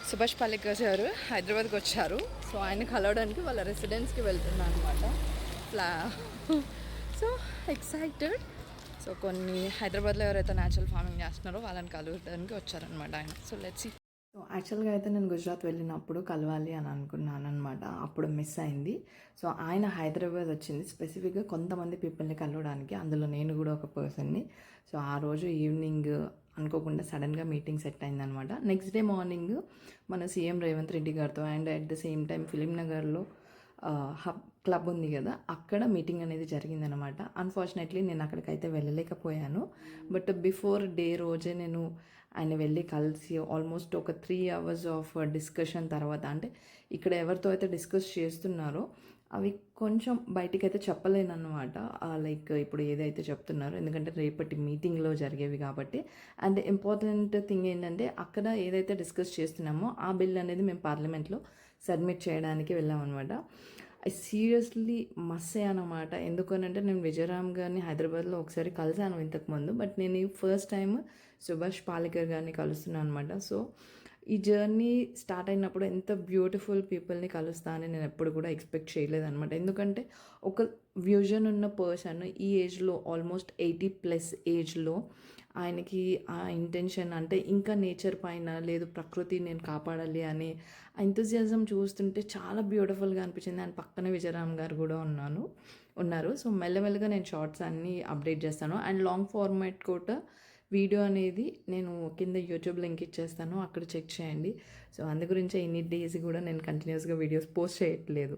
సుభాష్ పాలేకర్ గారు హైదరాబాద్కి వచ్చారు. సో ఆయన కలవడానికి వాళ్ళ రెసిడెన్స్కి వెళ్తున్నాను అనమాట. So excited. సో కొన్ని హైదరాబాద్లో ఎవరైతే న్యాచురల్ ఫార్మింగ్ చేస్తున్నారో వాళ్ళని కలవడానికి వచ్చారనమాట ఆయన. So let's see. సో యాక్చువల్గా అయితే నేను గుజరాత్ వెళ్ళినప్పుడు కలవాలి అని అనుకున్నాను అనమాట. అప్పుడు మిస్ అయింది. సో ఆయన హైదరాబాద్ వచ్చింది స్పెసిఫిక్గా కొంతమంది పీపుల్ని కలవడానికి. అందులో నేను కూడా ఒక పర్సన్ని. సో ఆ రోజు ఈవినింగ్ అనుకోకుండా సడన్గా మీటింగ్ సెట్ అయిందనమాట. నెక్స్ట్ డే మార్నింగ్ మన సీఎం రేవంత్ రెడ్డి గారితో and at the same time film నగర్లో హబ్ క్లబ్ ఉంది కదా, అక్కడ మీటింగ్ అనేది జరిగిందనమాట. అన్ఫార్చునేట్లీ నేను అక్కడికైతే వెళ్ళలేకపోయాను. బట్ బిఫోర్ డే రోజే నేను ఆయన వెళ్ళి కలిసి ఆల్మోస్ట్ ఒక 3 hours ఆఫ్ డిస్కషన్ తర్వాత, అంటే ఇక్కడ ఎవరితో అయితే డిస్కస్ చేస్తున్నారో అవి కొంచెం బయటికైతే చెప్పలేను అనమాట. లైక్ ఇప్పుడు ఏదైతే చెప్తున్నారో, ఎందుకంటే రేపటి మీటింగ్లో జరిగేవి కాబట్టి. అండ్ ఇంపార్టెంట్ థింగ్ ఏంటంటే అక్కడ ఏదైతే డిస్కస్ చేస్తున్నామో ఆ బిల్ అనేది మేము పార్లమెంట్లో సబ్మిట్ చేయడానికి వెళ్ళామన్నమాట. ఐ సీరియస్లీ మస్సే అనమాట. ఎందుకనంటే నేను విజయరామ్ గారిని హైదరాబాద్లో ఒకసారి కలిసాను ఇంతకుముందు, బట్ నేను ఈ ఫస్ట్ టైం సుభాష్ పాలేకర్ గారిని కలుస్తున్నాను అనమాట. సో ఈ జర్నీ స్టార్ట్ అయినప్పుడు ఎంత బ్యూటిఫుల్ పీపుల్ని కలుస్తా అని నేను ఎప్పుడు కూడా ఎక్స్పెక్ట్ చేయలేదన్నమాట. ఎందుకంటే ఒక విజన్ ఉన్న పర్సన్ ఈ ఏజ్లో, ఆల్మోస్ట్ 80+ ఏజ్లో, ఆయనకి ఆ ఇంటెన్షన్ అంటే ఇంకా నేచర్ పైన లేదు, ప్రకృతి నేను కాపాడాలి అనే ఎంతూజియాజం చూస్తుంటే చాలా బ్యూటిఫుల్గా అనిపించింది. అండ్ పక్కన విజయరామ్ గారు కూడా ఉన్నారు. సో మెల్లమెల్లగా నేను షార్ట్స్ అన్నీ అప్డేట్ చేస్తాను. అండ్ లాంగ్ ఫార్మాట్ కూడా వీడియో అనేది నేను కింద యూట్యూబ్ లింక్ ఇచ్చేస్తాను, అక్కడ చెక్ చేయండి. సో అందు గురించే ఇన్ని డేస్ కూడా నేను కంటిన్యూస్గా వీడియోస్ పోస్ట్ చేయట్లేదు.